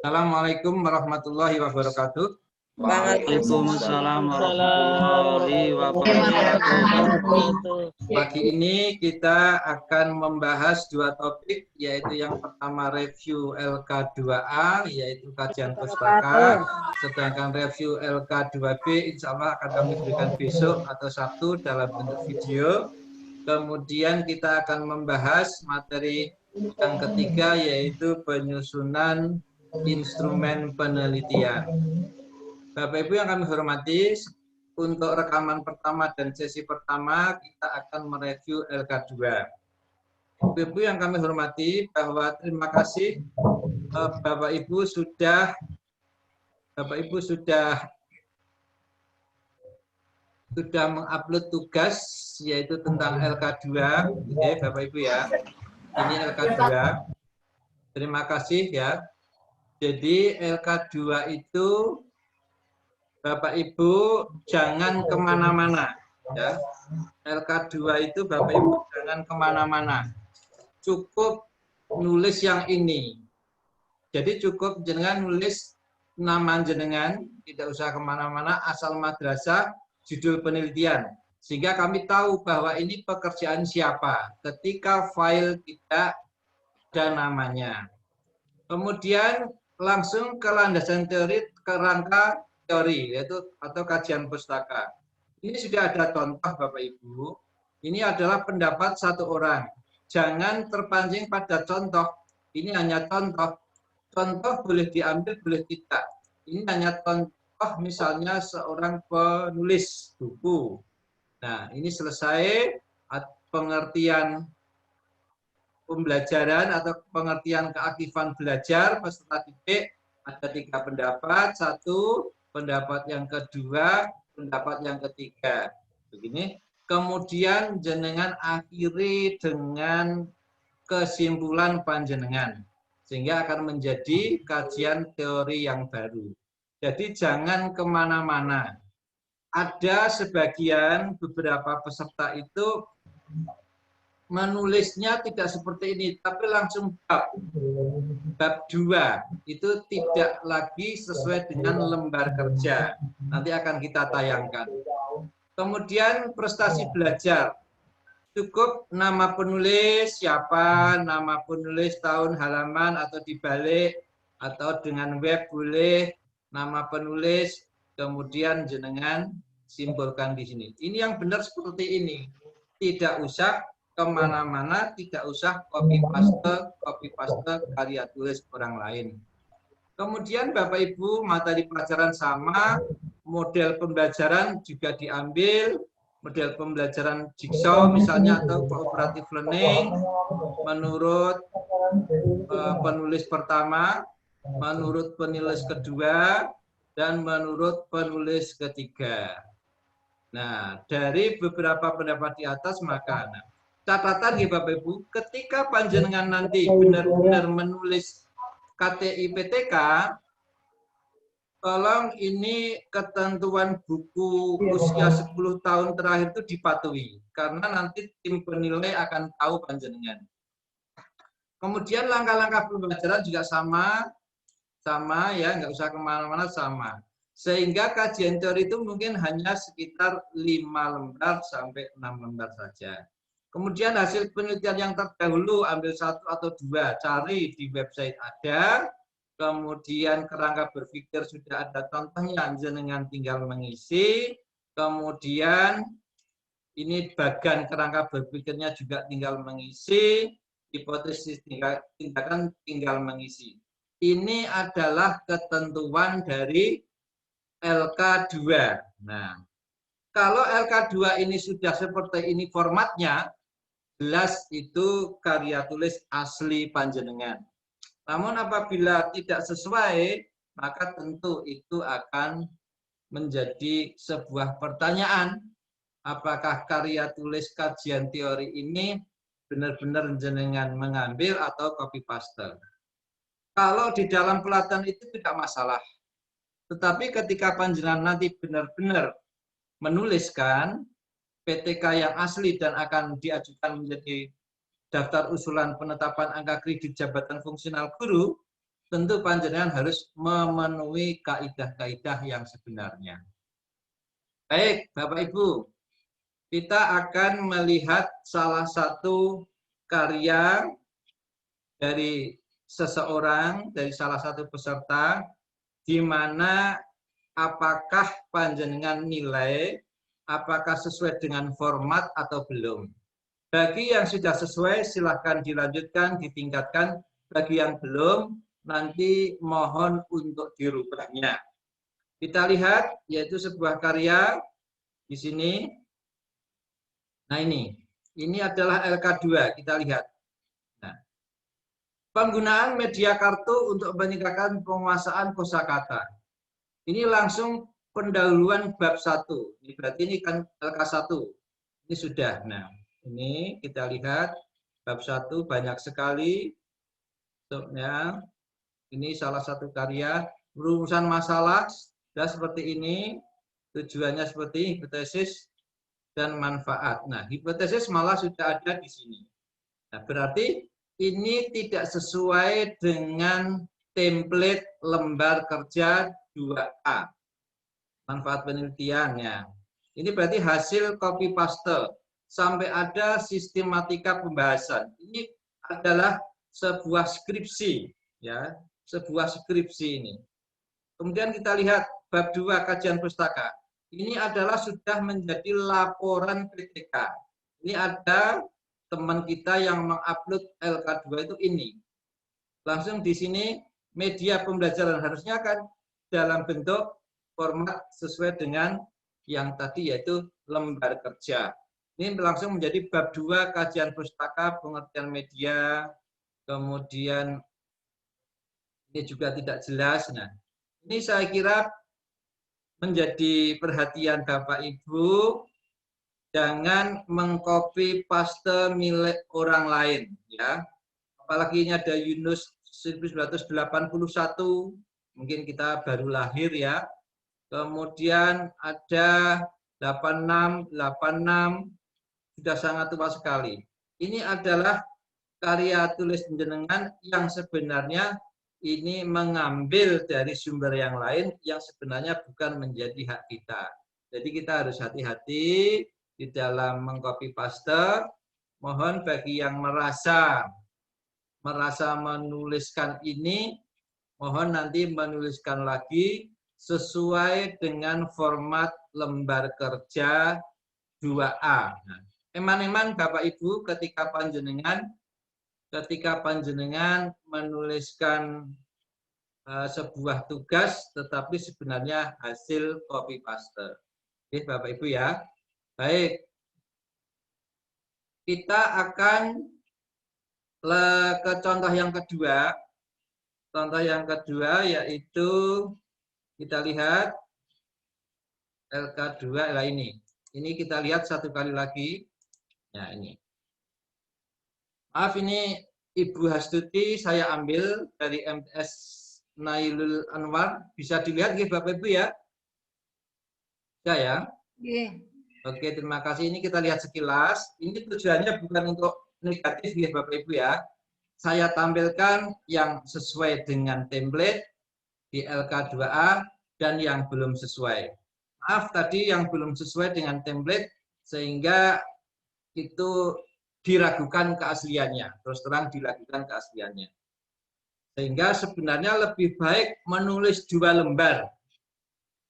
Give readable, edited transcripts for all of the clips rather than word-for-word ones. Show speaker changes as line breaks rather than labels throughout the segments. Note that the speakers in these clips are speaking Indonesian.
Assalamualaikum warahmatullahi wabarakatuh.
Waalaikumsalam warahmatullahi wabarakatuh.
Pagi ini kita akan membahas dua topik, yaitu yang pertama review LK2A, yaitu kajian pustaka, sedangkan review LK2B insya Allah akan kami berikan besok atau Sabtu dalam bentuk video. Kemudian kita akan membahas materi yang ketiga, yaitu penyusunan instrumen penelitian. Bapak Ibu yang kami hormati, untuk rekaman pertama dan sesi pertama kita akan mereview LK2. Bapak Ibu yang kami hormati, bahwa terima kasih Bapak Ibu sudah mengupload tugas yaitu tentang LK2, oke, Bapak Ibu ya. Ini LK2. Terima kasih ya. Jadi LK2 itu Bapak Ibu jangan kemana-mana ya. LK2 itu Bapak Ibu jangan kemana-mana. Cukup nulis yang ini. Jadi cukup jenengan nulis nama jenengan, tidak usah kemana-mana, asal madrasah, judul penelitian. Sehingga kami tahu bahwa ini pekerjaan siapa ketika file tidak ada namanya. Kemudian langsung ke landasan teori, kerangka teori, yaitu atau kajian pustaka. Ini sudah ada contoh Bapak Ibu. Ini adalah pendapat satu orang. Jangan terpancing pada contoh. Ini hanya contoh. Contoh boleh diambil, boleh tidak. Ini hanya contoh, misalnya seorang penulis buku. Nah, ini selesai pengertian pembelajaran atau pengertian keaktifan belajar peserta didik. Ada 3 pendapat. 1, pendapat yang kedua, pendapat yang ketiga. Begini. Kemudian jenengan akhiri dengan kesimpulan panjenengan. Sehingga akan menjadi kajian teori yang baru. Jadi jangan kemana-mana. Ada sebagian beberapa peserta itu menulisnya tidak seperti ini, tapi langsung bab 2 itu tidak lagi sesuai dengan lembar kerja. Nanti akan kita tayangkan. Kemudian prestasi belajar. Cukup nama penulis, siapa, nama penulis, tahun, halaman, atau dibalik, atau dengan web boleh, nama penulis, kemudian jenengan simbolkan di sini. Ini yang benar seperti ini. Tidak usah kemana-mana, tidak usah copy paste karya tulis orang lain. Kemudian Bapak Ibu materi pelajaran sama, model pembelajaran juga diambil, model pembelajaran jigsaw misalnya atau cooperative learning menurut penulis pertama, menurut penulis kedua, dan menurut penulis ketiga. Nah, dari beberapa pendapat di atas maka catatan ya Bapak Ibu, ketika panjenengan nanti benar-benar menulis KTI PTK, tolong ini ketentuan buku usia 10 tahun terakhir itu dipatuhi, karena nanti tim penilai akan tahu panjenengan. Kemudian langkah-langkah pembelajaran juga sama ya, nggak usah kemana-mana, sama. Sehingga kajian teori itu mungkin hanya sekitar 5 lembar sampai 6 lembar saja. Kemudian hasil penelitian yang terdahulu ambil 1 atau 2, cari di website ada. Kemudian kerangka berpikir sudah ada contohnya, jenengan tinggal mengisi. Kemudian ini bagian kerangka berpikirnya juga tinggal mengisi. Hipotesis tindakan tinggal mengisi. Ini adalah ketentuan dari LK2. Nah, kalau LK2 ini sudah seperti ini formatnya, jelas itu karya tulis asli panjenengan. Namun apabila tidak sesuai, maka tentu itu akan menjadi sebuah pertanyaan. Apakah karya tulis kajian teori ini benar-benar jenengan mengambil atau copy paste? Kalau di dalam pelatihan itu tidak masalah. Tetapi ketika panjenengan nanti benar-benar menuliskan PTK yang asli dan akan diajukan menjadi daftar usulan penetapan angka kredit jabatan fungsional guru, tentu panjenengan harus memenuhi kaidah-kaidah yang sebenarnya. Baik, Bapak Ibu, kita akan melihat salah satu karya dari seseorang, dari salah satu peserta, di mana apakah panjenengan nilai, apakah sesuai dengan format atau belum. Bagi yang sudah sesuai, silahkan dilanjutkan, ditingkatkan. Bagi yang belum, nanti mohon untuk dirubahnya. Kita lihat, yaitu sebuah karya di sini. Nah ini adalah LK2, kita lihat. Nah, penggunaan media kartu untuk meningkatkan penguasaan kosakata. Ini langsung pendahuluan bab 1. Ini berarti ini kan LK1. Ini sudah. Nah, ini kita lihat bab 1 banyak sekali. Ya, ini salah satu karya rumusan masalah dan seperti ini. Tujuannya seperti hipotesis dan manfaat. Nah, hipotesis malah sudah ada di sini. Nah, berarti ini tidak sesuai dengan template lembar kerja 2A. Manfaat penelitiannya. Ini berarti hasil copy paste sampai ada sistematika pembahasan. Ini adalah sebuah skripsi, ya, sebuah skripsi ini. Kemudian kita lihat bab 2 kajian pustaka. Ini adalah sudah menjadi laporan PTK. Ini ada teman kita yang mengupload LK2 itu ini. Langsung di sini media pembelajaran harusnya kan dalam bentuk format sesuai dengan yang tadi yaitu lembar kerja. Ini langsung menjadi bab 2 kajian pustaka pengertian media. Kemudian ini juga tidak jelas. Nah, ini saya kira menjadi perhatian Bapak Ibu, jangan mengcopy paste milik orang lain, ya. Apalagi ini ada Yunus 1981, mungkin kita baru lahir ya. Kemudian ada 86, sudah sangat tua sekali. Ini adalah karya tulis jenengan yang sebenarnya ini mengambil dari sumber yang lain yang sebenarnya bukan menjadi hak kita. Jadi kita harus hati-hati di dalam mengcopy paste. Mohon bagi yang merasa menuliskan ini, mohon nanti menuliskan lagi sesuai dengan format lembar kerja 2A. Nah, eman-eman Bapak Ibu ketika panjenengan menuliskan sebuah tugas, tetapi sebenarnya hasil copy paste. Oke, Bapak Ibu ya. Baik, kita akan ke contoh yang kedua. Contoh yang kedua yaitu kita lihat LK2 lah ini. Ini kita lihat satu kali lagi. Nah, ini. Maaf, ini Ibu Hastuti saya ambil dari MTS Nailul Anwar. Bisa dilihat ya Bapak Ibu ya? Bisa ya?
Iya.
Oke, terima kasih. Ini kita lihat sekilas. Ini tujuannya bukan untuk negatif ya Bapak Ibu ya. Saya tampilkan yang sesuai dengan template di LK2A dan yang belum sesuai. Maaf tadi yang belum sesuai dengan template sehingga itu diragukan keasliannya, terus terang diragukan keasliannya. Sehingga sebenarnya lebih baik menulis 2 lembar,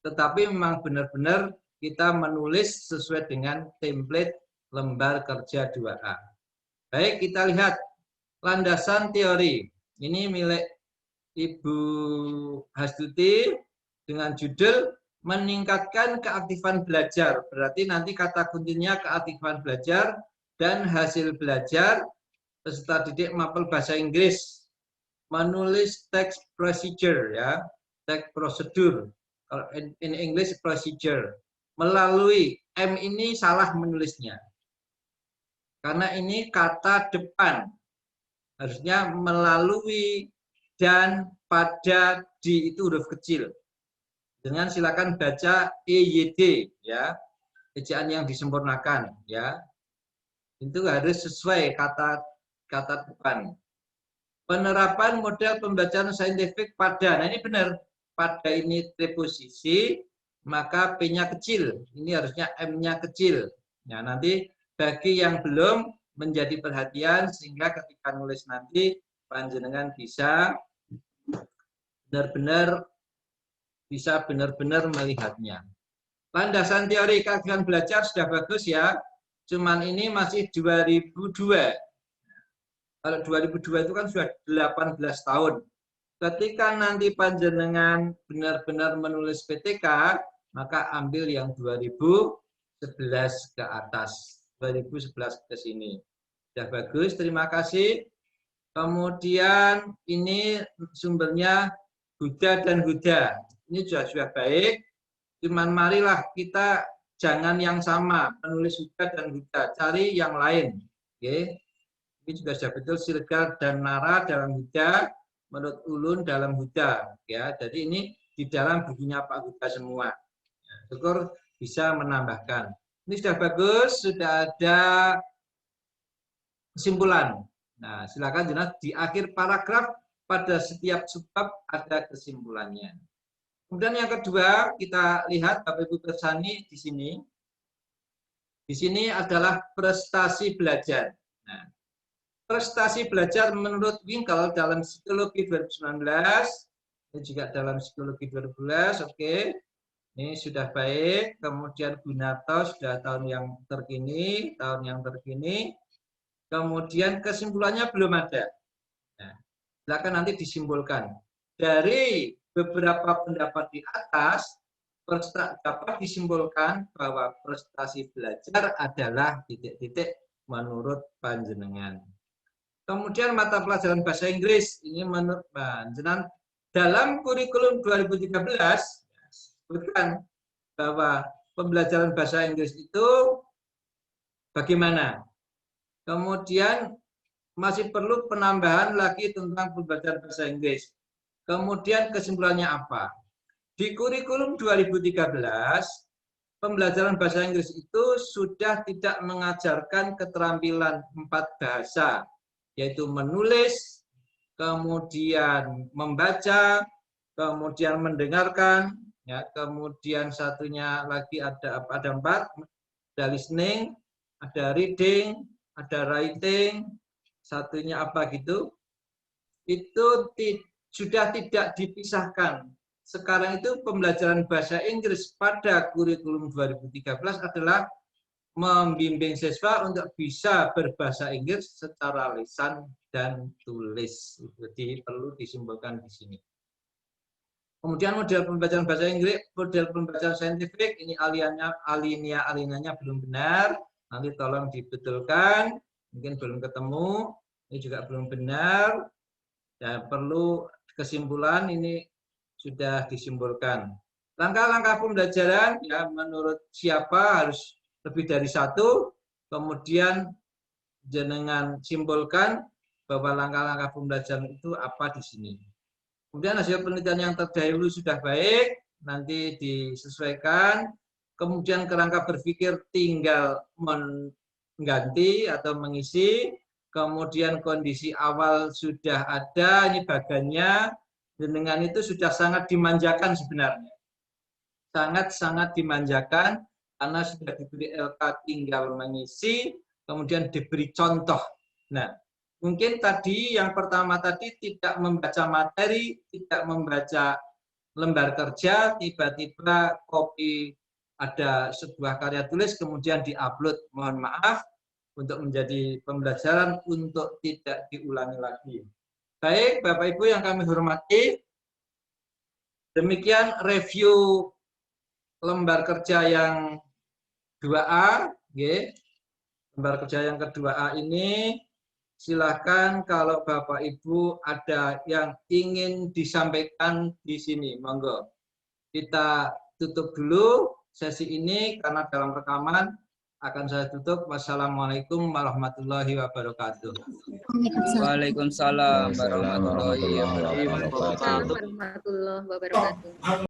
tetapi memang benar-benar kita menulis sesuai dengan template lembar kerja 2A. Baik, kita lihat landasan teori. Ini milik Ibu Hastuti dengan judul meningkatkan keaktifan belajar. Berarti nanti kata kuncinya keaktifan belajar dan hasil belajar peserta didik mapel bahasa Inggris. Menulis text procedure ya, text prosedur. Kalau in English procedure. Melalui M ini salah menulisnya. Karena ini kata depan. Harusnya melalui dan pada di itu huruf kecil. Dengan silakan baca EYD ya, ejaan yang disempurnakan ya. Itu harus sesuai kata depan. penerapan model pembelajaran saintifik pada, nah ini benar, pada ini preposisi, maka P-nya kecil, ini harusnya M-nya kecil. Nah, nanti bagi yang belum menjadi perhatian, sehingga ketika nulis nanti panjenengan bisa benar-benar melihatnya. Landasan teori keagungan belajar sudah bagus ya. Cuman ini masih 2002. Kalau 2002 itu kan sudah 18 tahun. Ketika nanti panjenengan benar-benar menulis PTK, maka ambil yang 2011 ke atas. 2011 ke sini. Sudah bagus, terima kasih. Kemudian ini sumbernya Huda dan Huda. Ini sudah baik. Cuman marilah kita jangan yang sama, penulis Huda dan Huda, cari yang lain. Oke. Ini juga sudah betul, Sirgar dan Nara dalam Huda, menurut Ulun dalam Huda. Ya, jadi ini di dalam bukunya Pak Huda semua. Syukur bisa menambahkan. Ini sudah bagus, sudah ada kesimpulan. Nah, silakan jelas di akhir paragraf pada setiap subbab ada kesimpulannya. Kemudian yang kedua, kita lihat Bapak Ibu Persani di sini. Di sini adalah prestasi belajar. Nah, prestasi belajar menurut Winkel dalam Psikologi 2019, ini juga dalam Psikologi 2012, oke. Ini sudah baik. Kemudian Gunarto sudah tahun yang terkini. Kemudian kesimpulannya belum ada. Nah, silakan nanti disimpulkan. Dari beberapa pendapat di atas, dapat disimpulkan bahwa prestasi belajar adalah titik-titik menurut panjenengan. Kemudian mata pelajaran bahasa Inggris, ini menurut panjenengan dalam kurikulum 2013, sebutkan bahwa pembelajaran bahasa Inggris itu bagaimana. Kemudian masih perlu penambahan lagi tentang pembelajaran bahasa Inggris. Kemudian kesimpulannya apa? Di kurikulum 2013, pembelajaran bahasa Inggris itu sudah tidak mengajarkan keterampilan 4 bahasa, yaitu menulis, kemudian membaca, kemudian mendengarkan, ya, kemudian satunya lagi ada 4, ada listening, ada reading, ada writing, satunya apa gitu, itu sudah tidak dipisahkan. Sekarang itu pembelajaran bahasa Inggris pada kurikulum 2013 adalah membimbing siswa untuk bisa berbahasa Inggris secara lisan dan tulis. Jadi perlu disimpulkan di sini. Kemudian model pembelajaran bahasa Inggris, model pembelajaran saintifik, ini alinea belum benar. Nanti tolong dibetulkan, mungkin belum ketemu, ini juga belum benar. Dan perlu kesimpulan, ini sudah disimpulkan. Langkah-langkah pembelajaran, ya menurut siapa harus lebih dari 1, kemudian jenengan simpulkan bahwa langkah-langkah pembelajaran itu apa di sini. Kemudian hasil penelitian yang terdahulu sudah baik, nanti disesuaikan. Kemudian kerangka berpikir tinggal mengganti atau mengisi. Kemudian kondisi awal sudah ada, ini bagannya. Dengan itu sudah sangat dimanjakan sebenarnya. Sangat-sangat dimanjakan karena sudah diberi LK tinggal mengisi, kemudian diberi contoh. Nah, mungkin tadi yang pertama tadi tidak membaca materi, tidak membaca lembar kerja, tiba-tiba copy ada sebuah karya tulis kemudian diupload. Mohon maaf untuk menjadi pembelajaran untuk tidak diulangi lagi. Baik, Bapak Ibu yang kami hormati, demikian review lembar kerja yang 2A, lembar kerja yang ke-2A ini, silakan kalau Bapak Ibu ada yang ingin disampaikan di sini, monggo. Kita tutup dulu sesi ini karena dalam rekaman akan saya tutup. Wassalamualaikum warahmatullahi wabarakatuh.
Waalaikumsalam warahmatullahi wabarakatuh.
Warahmatullahi wabarakatuh.